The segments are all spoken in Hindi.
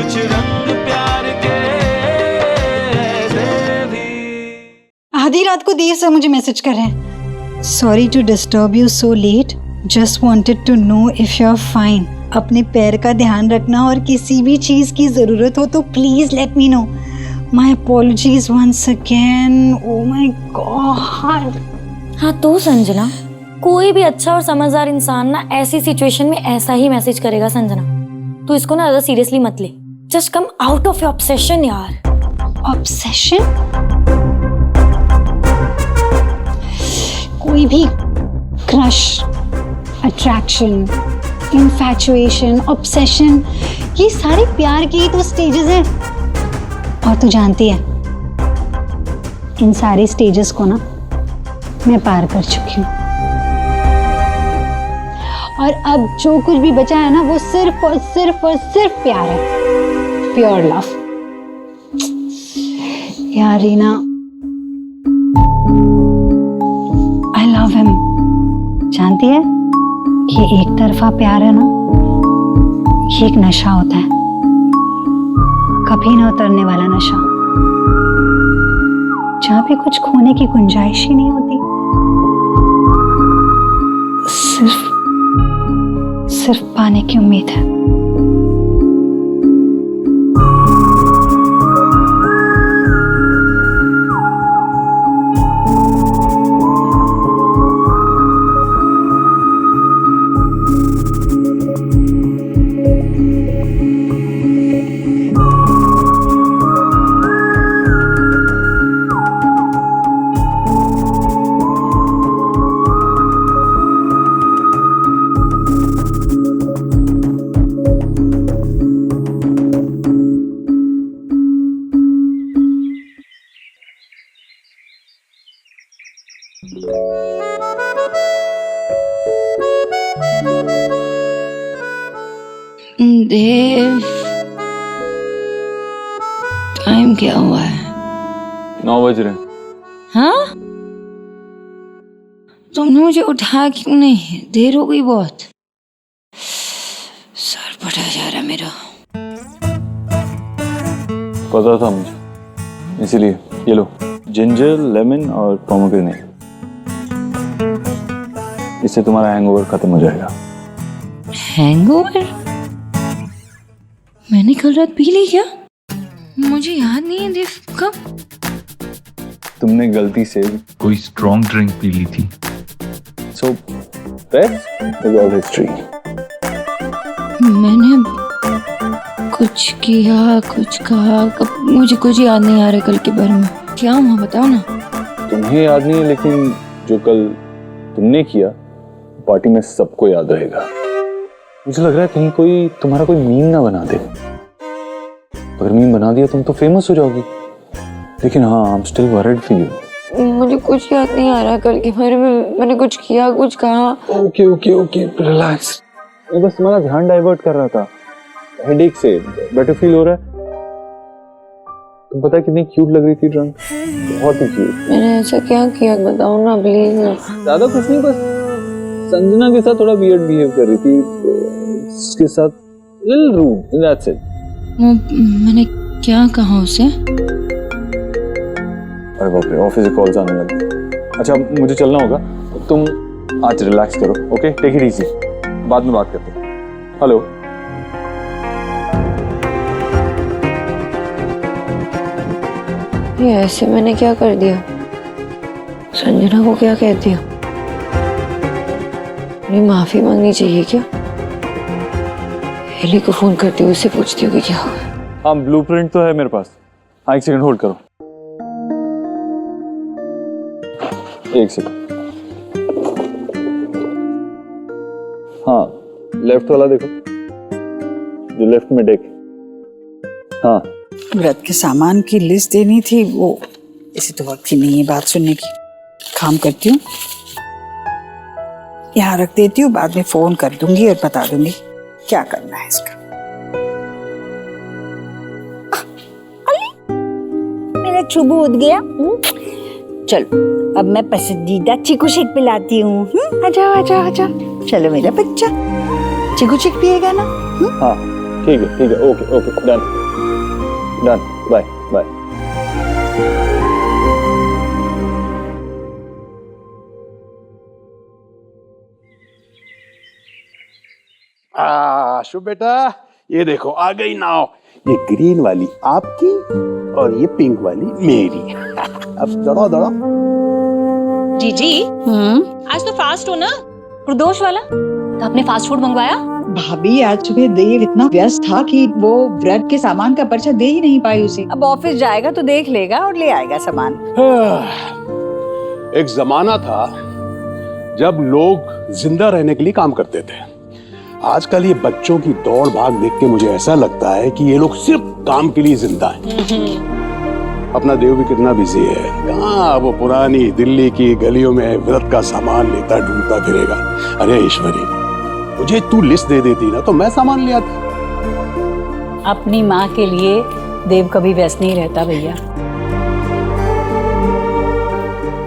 कुछ रंग प्यार के ऐसे भी। आधी रात को देर से मुझे मैसेज कर रहे हैं। Sorry to disturb you so late, just wanted to know if you are fine. अपने पैर का ध्यान रखना और किसी भी चीज की जरूरत हो तो please let me know. My apologies once again. Oh my god. हाँ तो संजना, कोई भी अच्छा और समझदार इंसान ना ऐसी सिचुएशन में ऐसा ही मैसेज करेगा संजना। तू इसको ना ज्यादा सीरियसली मत ले। Just come out of your obsession यार। ऑब्सेशन? कोई भी क्रश, अट्रैक्शन, इन्फैचुएशन, ऑब्सेशन, ये सारे प्यार के ही तो स्टेजेस हैं। और तू जानती है, इन सारे स्टेजेस को ना मैं पार कर चुकी हूँ। और अब जो कुछ भी बचा है ना वो सिर्फ और सिर्फ और सिर्फ प्यार है। Pure love. यार रीना, आई लव हिम। जानती है, ये एक तरफा प्यार है ना, ये एक नशा होता है, कभी ना उतरने वाला नशा, जहां पे कुछ खोने की गुंजाइश ही नहीं होती। सिर्फ पाने की उम्मीद है। देव, टाइम क्या हुआ है? 9 बज रहे हैं। हाँ? तुमने मुझे उठा क्यों नहीं? देर हो गई बहुत। सर फटा जा रहा मेरा। पता था मुझे, इसीलिए ये लो, जिंजर, लेमन और पोमेग्रेनेट। इससे तुम्हारा हैंगओवर खत्म हो जाएगा। हैंगओवर? मैंने कल रात पी ली क्या? मुझे याद नहीं है देव, कब? तुमने गलती से कोई स्ट्रॉन्ग ड्रिंक पी ली थी। So that is all history. मैंने कुछ किया, कुछ कहा, कब? मुझे कुछ याद नहीं आ रहा कल के बारे में। क्या हुआ बताओ ना। तुम्हें याद नहीं है, लेकिन जो कल तुमने किया पार्टी में सबको याद रहेगा। मुझे लग रहा है कहीं कोई तुम्हारा कोई मीम ना बना दे। अगर मीम बना दिया तुम तो फेमस हो जाओगी। लेकिन हाँ, I am still worried for you. मुझे कुछ याद नहीं आ रहा कल के बारे में। मैंने कुछ किया, कुछ कहा। Okay okay okay, relax. मैं बस तुम्हारा ध्यान डाइवर्ट कर रहा था हेडेक से। बेटर फील हो रहा है? तुम पता है कितनी क्यूट लग रही थी ड्रंक, बहुत ही क्यूट। मैंने ऐसा क्या किया बताओ ना प्लीज ना। ज्यादा कुछ नहीं, बस संजना के साथ थोड़ा वियर्ड बिहेव कर रही थी, उसके साथ लिटिल रूड, दैट्स इट। मैंने क्या कहा उसे? अरे बाप रे, ऑफिस से कॉल्स आने लगे। अच्छा मुझे चलना होगा, तुम आज रिलैक्स करो। ओके, टेक इट इजी, बाद में बात करते हैं। हेलो। ये ऐसे मैंने क्या कर दिया? संजना को क्या कह दिया? मुझे माफी मांगनी चाहिए क्या? हेली को फोन करती हूँ, उससे पूछती हूँ कि क्या हुआ। हाँ, ब्लूप्रिंट तो है मेरे पास। हाँ, एक सेकंड होल्ड करो। एक सेकंड। हाँ, लेफ्ट वाला देखो, जो लेफ्ट में देख। हाँ, व्रत के सामान की लिस्ट देनी थी, वो इसे तो वक्त ही नहीं है बात सुनने की। काम करती हूँ, यहाँ रख देती हूँ, बाद में फोन कर दूंगी और बता दूंगी क्या करना है इसका। मेरा चुबू उठ गया। चलो अब मैं पसंदीदा चीकू शेक पिलाती हूँ। आ जाओ आ जाओ आ जाओ। चलो मेरा बच्चा, चीकू शेक पिएगा ना? हाँ, ठीक है, ओके, डन, बाय बाय। शुभ बेटा, ये देखो आ गई नाव। ये ग्रीन वाली आपकी और ये पिंक वाली मेरी। अब दौड़ो। जीजी आज तो फास्ट हो ना, प्रदोष वाला तो आपने फास्ट फूड मंगवाया? भाभी आज सुबह देव इतना व्यस्त था कि वो व्रत के सामान का पर्चा दे ही नहीं पाई उसे। अब ऑफिस जाएगा तो देख लेगा और ले आएगा सामान। एक जमाना था जब लोग जिंदा रहने के लिए काम करते थे। आजकल ये बच्चों की दौड़ भाग देख के मुझे ऐसा लगता है कि ये लोग सिर्फ काम के लिए जिंदा हैं। अपना देव भी कितना बिजी है, कहाँ वो पुरानी दिल्ली की गलियों में व्रत का सामान लेता ढूंढता फिरेगा। अरे ईश्वरी, मुझे तू लिस्ट दे देती ना तो मैं सामान ले आता। अपनी माँ के लिए देव कभी व्यस्त नहीं रहता भैया।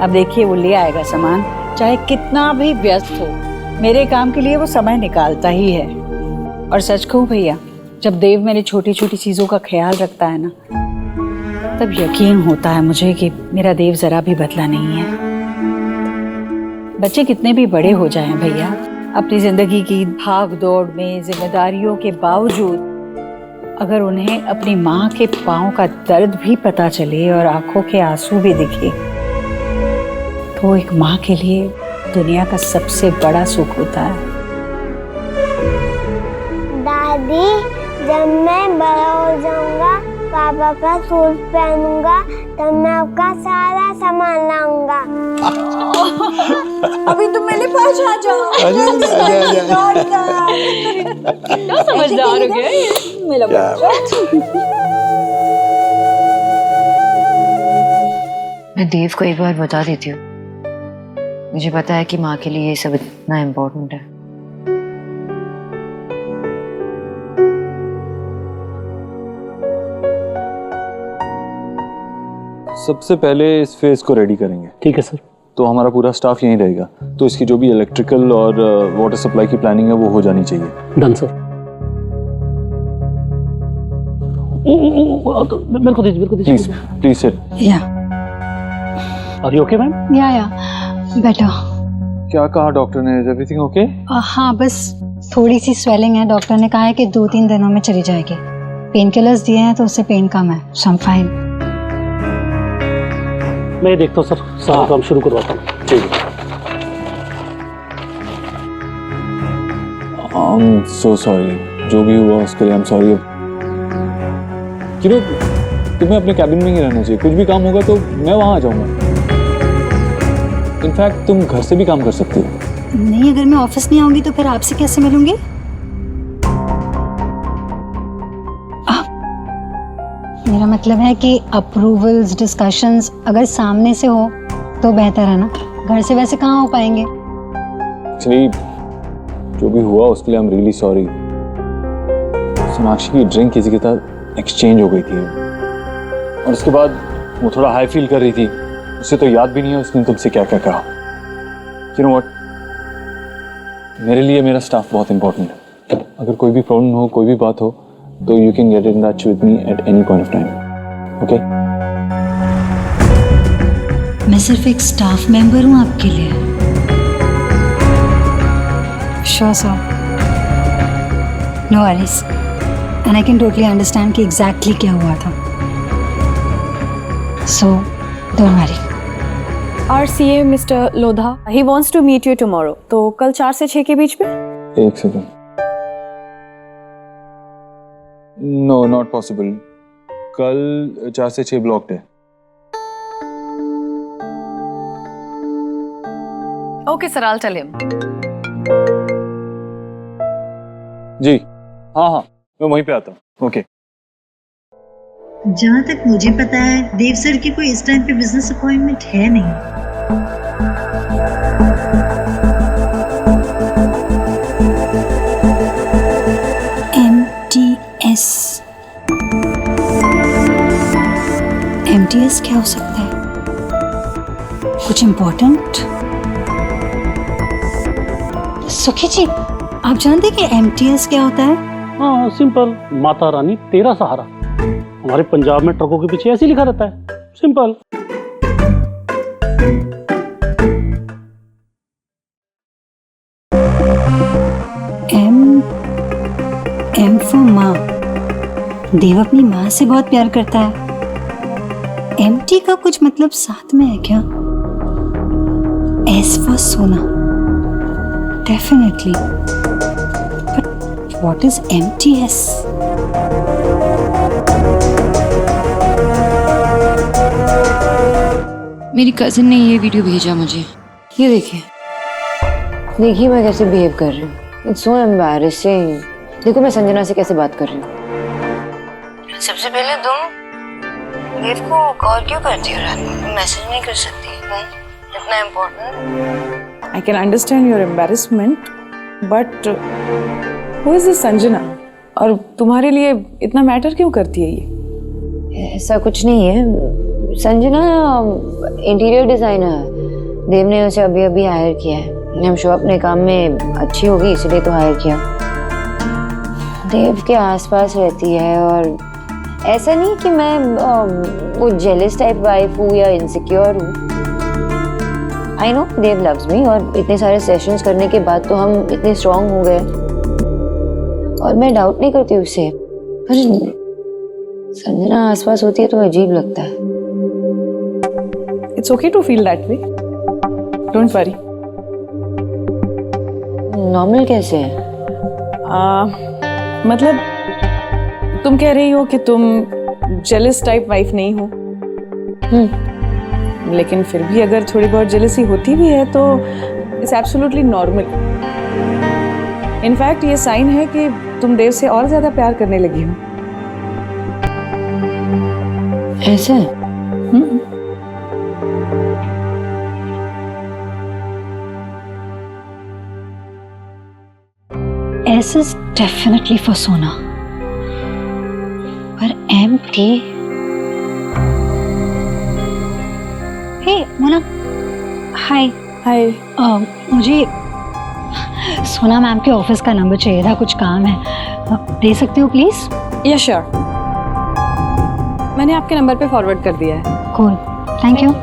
अब देखिए वो ले आएगा सामान, चाहे कितना भी व्यस्त हो, मेरे काम के लिए वो समय निकालता ही है। और सच कहूं भैया, जब देव मेरी छोटी छोटी चीजों का ख्याल रखता है ना, तब यकीन होता है मुझे कि मेरा देव जरा भी बदला नहीं है। बच्चे कितने भी बड़े हो जाएं भैया, अपनी जिंदगी की भाग दौड़ में जिम्मेदारियों के बावजूद अगर उन्हें अपनी माँ के पाँव का दर्द भी पता चले और आंखों के आंसू भी दिखे, तो एक माँ के लिए दुनिया का सबसे बड़ा सुख होता है। दादी, जब मैं बड़ा हो जाऊंगा, पापा का सूट पहनूंगा, तब मैं आपका सारा सामान लाऊंगा। अभी तुम मेरे पास आ जाओ। समझदार हो गया मेरा बच्चा। मैं देव को एक बार बता देती हूँ। मुझे पता है कि माँ के लिए ये सब इतना इम्पोर्टेंट है। सबसे पहले इस फेज को रेडी करेंगे। ठीक है सर। तो हमारा पूरा स्टाफ यहीं रहेगा, तो इसकी जो भी इलेक्ट्रिकल और वाटर सप्लाई की प्लानिंग है वो हो जानी चाहिए। Done sir. मेरे को दीजिए। Please sit. या आर यू ओके मैम? या बेटा। क्या कहा डॉक्टर ने? Is everything okay? हाँ, बस थोड़ी सी स्वेलिंग है। डॉक्टर ने कहा है कि 2-3 दिनों में चली जाएगी। पेन किलर्स दिए हैं तो उससे पेन कम है। सो आई एम फाइन। मैं देखता हूँ सर, सारा काम शुरू करवाता हूँ। ठीक है। आई एम सो सॉरी, जो भी हुआ उसके लिए आई एम सॉरी। तुम्हें अपने कैबिन में ही रहना चाहिए। कुछ भी काम होगा तो मैं वहां आ जाऊंगा। इनफैक्ट तुम घर से भी काम कर सकती हो। नहीं, अगर मैं ऑफिस नहीं आऊंगी तो फिर आपसे कैसे मिलूंगी? मेरा मतलब है कि अप्रूवल्स, डिस्कशंस अगर सामने से हो तो बेहतर है ना। घर से वैसे कहाँ हो पाएंगे। एक्चुअली जो भी हुआ उसके लिए I am really sorry. Sonakshi की ड्रिंक किसी के साथ एक्सचेंज हो गई थी और उसके बाद वो थोड़ा हाई फील कर रही थी। उसे तो याद भी नहीं है उसने तुमसे क्या क्या कहा। यू नो व्हाट, मेरे लिए मेरा स्टाफ बहुत इंपॉर्टेंट है। अगर कोई भी प्रॉब्लम हो, कोई भी बात हो, तो you can get in touch with me at any point of time. Okay? मैं सिर्फ एक स्टाफ मेंबर हूँ आपके लिए। Sure sir, no worries, and I can totally understand कि एग्जैक्टली क्या हुआ था। So don't worry. RCA mister Lodha, he wants to meet you tomorrow. तो कल 4 से 6 के बीच में? एक सेकंड। No, not possible. कल 4 से 6 ब्लॉक्ड है। Okay sir, I'll tell him. जी हाँ, मैं वहीं पे आता हूँ। ओके। जहाँ तक मुझे पता है देव सर की कोई इस टाइम पे बिजनेस अपॉइंटमेंट है नहीं। MTS क्या हो सकता है? कुछ इम्पोर्टेंट? सुखी जी, आप जानते हैं कि MTS क्या होता है? हाँ सिंपल, माता रानी तेरा सहारा। हमारे पंजाब में ट्रकों के पीछे ऐसे लिखा रहता है, सिंपल। एम फॉर माँ। देव अपनी माँ से बहुत प्यार करता है। एमटी का कुछ मतलब साथ में है क्या? एस फॉर सोना, definitely. But what is MTS? मेरी कजिन ने ये वीडियो भेजा मुझे, ये देखिए। देखिए मैं कैसे बिहेव कर रही हूँ। It's so embarrassing. देखो मैं संजना से कैसे बात कर रही हूँ। सबसे पहले तुम देव को कॉल क्यों करती हो रात में? मैसेज नहीं कर सकती? इतना important? I can understand your embarrassment, but who is this Sanjana? और तुम्हारे लिए इतना मैटर क्यों करती है ये? ऐसा कुछ नहीं है। संजना इंटीरियर डिजाइनर है। देव ने उसे अभी अभी हायर किया है। हम शो अपने काम में अच्छी होगी इसलिए तो हायर किया। देव के आसपास रहती है और ऐसा नहीं कि मैं वो जेलस टाइप वाइफ हूँ या इनसिक्योर हूँ। I know Dev loves me और इतने सारे सेशंस करने के बाद तो हम इतने स्ट्रांग हो गए और मैं डाउट नहीं करती उसे। पर संजना आसपास होती है तो अजीब लगता है। It's okay to feel that way. Don't worry. Normal कैसे है? मतलब तुम कह रही हो कि तुम जेलस टाइप वाइफ नहीं हो। लेकिन फिर भी अगर थोड़ी बहुत जेलसी होती भी है तो इट्स एब्सोल्युटली नॉर्मल। इनफैक्ट ये साइन है कि तुम देव से और ज्यादा प्यार करने लगी हो। ऐसा? S is definitely for Sona. पर MT? Hey, मोना. Hi. हाय। मुझे सोना मैम के ऑफिस का नंबर चाहिए था, कुछ काम है। दे सकते हो प्लीज? या श्योर। मैंने आपके नंबर पे फॉरवर्ड कर दिया है। Cool, thank you.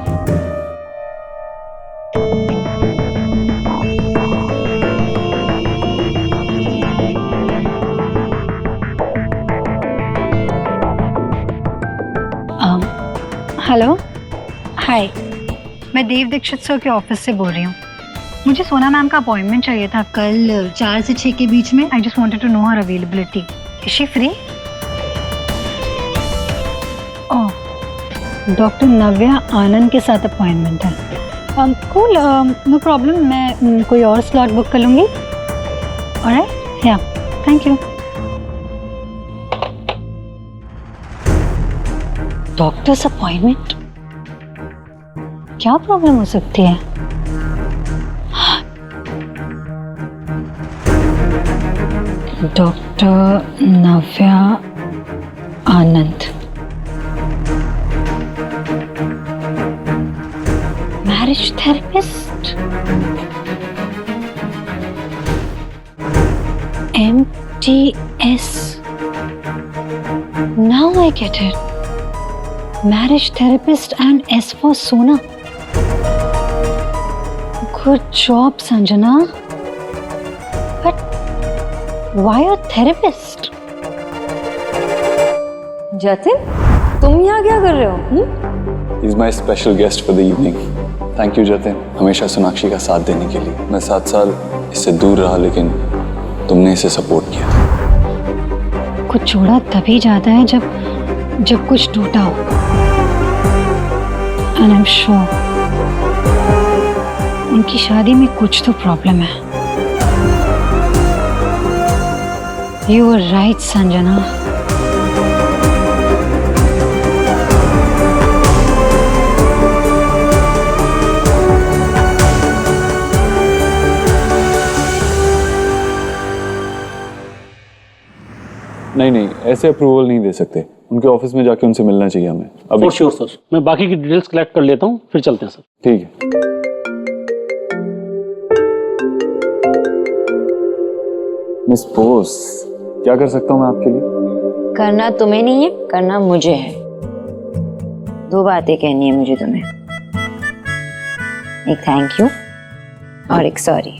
हेलो, हाय, मैं देव दीक्षित सर के ऑफिस से बोल रही हूँ। मुझे सोना मैम का अपॉइंटमेंट चाहिए था कल 4 से 6 के बीच में। I just wanted to know her availability. Is she free? Oh, doctor Navya Anand के साथ अपॉइंटमेंट है। Cool, no problem. मैं कोई और स्लॉट बुक कर लूँगी। Alright, yeah, thank you. Doctor's appointment? क्या प्रॉब्लम हो सकती है? Doctor Navya Anand, marriage therapist, MTS। Now I get it. Marriage therapist and S for Sona. Good job, Sanjana. But why a therapist? Jatin, तुम यहाँ क्या कर रहे हो? He's my special guest for the evening. Thank you, Jatin, हमेशा सोनाक्षी का साथ देने के लिए। मैं 7 साल इससे दूर रहा लेकिन तुमने इसे सपोर्ट किया। कुछ जोड़ा तभी जाता है जब कुछ टूटा हो। And I'm sure उनकी शादी में कुछ तो प्रॉब्लम है। You were right, Sanjana. नहीं, ऐसे अप्रूवल नहीं दे सकते। उनके ऑफिस में जाके उनसे मिलना चाहिए हमें अभी। फॉर श्योर सर, मैं बाकी की डिटेल्स कलेक्ट कर लेता हूँ, फिर चलते हैं सर। ठीक है। मिस बोस, क्या कर सकता हूँ मैं आपके लिए? करना तुम्हें नहीं है, करना मुझे है। 2 बातें कहनी है मुझे तुम्हें, एक थैंक यू और एक सॉरी।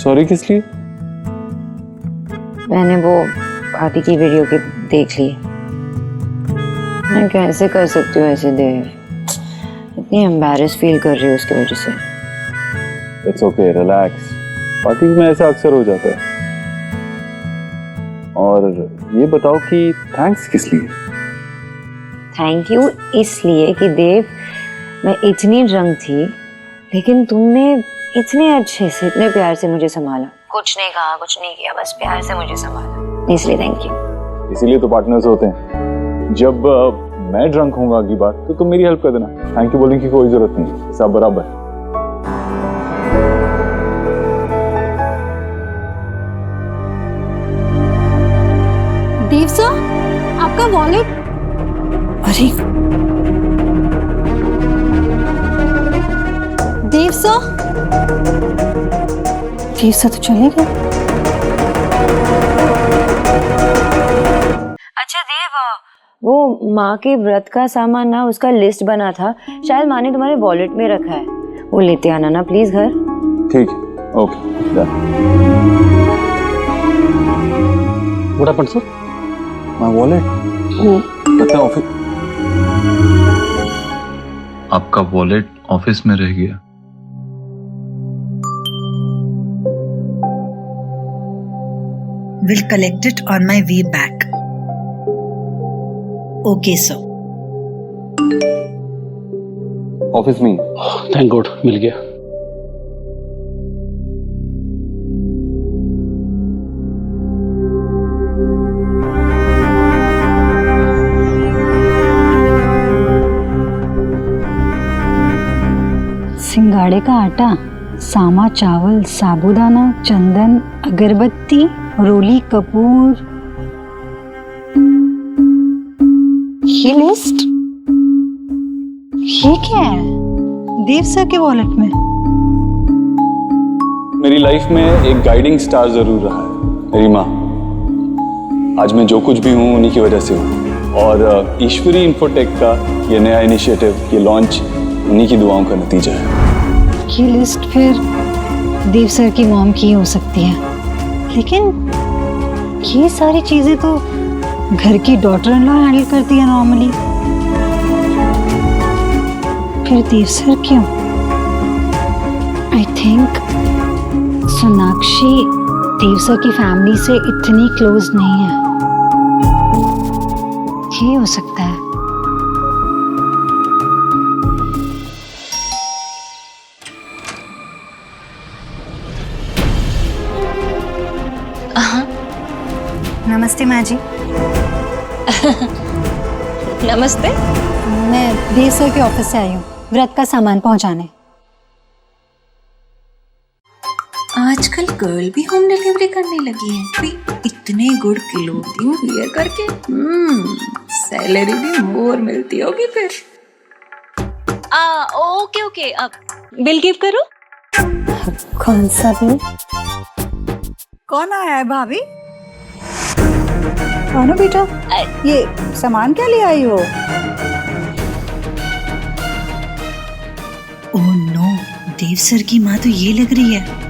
सॉरी किस लिए? मैंने वो पार्टी की वीडियो के देख ली। मैं कैसे कर सकती हूँ ऐसे देव, इतनी एम्बैरेस फील कर रही हूँ उसकी वजह से। It's okay, relax. पार्टी में ऐसा अक्सर हो जाता है। और ये बताओ कि थैंक्स किस लिए? थैंक यू इसलिए कि देव, मैं इतनी ड्रंक थी लेकिन तुमने इतने अच्छे से, इतने प्यार से मुझे संभाला। कुछ नहीं कहा, कुछ नहीं किया, बस प्यार से मुझे संभाला, इसलिए थैंक यू। इसीलिए तो पार्टनर्स होते हैं। जब मैं ड्रंक होऊंगा अगली बार तो तुम मेरी हेल्प कर देना। थैंक यू बोलने की कोई जरूरत नहीं, सब बराबर। देव सर, आपका वॉलेट। अरे देव सर, देव सर तो चले गए। अच्छा देव, वो माँ के व्रत का सामान ना, उसका लिस्ट बना था, शायद माँ ने तुम्हारे वॉलेट में रखा है, वो लेते आना ना प्लीज घर। ठीक है, okay done. What happened sir? My wallet पता ऑफिस। आपका वॉलेट ऑफिस में रह गया। Will collect it on my way back. Okay, sir. Office में। थैंक गॉड, मिल गया। सिंगाड़े का आटा, सामा चावल, साबूदाना, चंदन, अगरबत्ती, रोली कपूर। ये लिस्ट, ये क्या है? देव सर के वॉलेट में। मेरी लाइफ में एक गाइडिंग स्टार जरूर रहा है, मेरी माँ। आज मैं जो कुछ भी हूँ उन्हीं की वजह से हूँ। और ईश्वरी इन्फोटेक का ये नया इनिशिएटिव, ये लॉन्च उन्हीं की दुआओं का नतीजा है। ये लिस्ट फिर देव सर की मॉम की हो सकती है, लेकिन ये सारी चीजें तो घर की डॉटर इन लॉ हैंडल करती है नॉर्मली। फिर देव सर क्यों? I think Sonakshi Dev sir की फैमिली से इतनी क्लोज नहीं है। ये हो सकता है। नमस्ते माँ जी। नमस्ते। मैं देव सर के ऑफिस से आई हूँ व्रत का सामान पहुँचाने। आजकल गर्ल भी होम डिलीवरी करने लगी है। भाई इतने गुड़ किलो वेयर करके सैलरी भी मोर मिलती होगी फिर। ओके ओके, अब बिल गिव करो। कौन सा बिल? कौन आया है भाभी? कौन है बेटा? ये सामान क्या ले आई हो? ओह नो, देव सर की माँ तो ये लग रही है।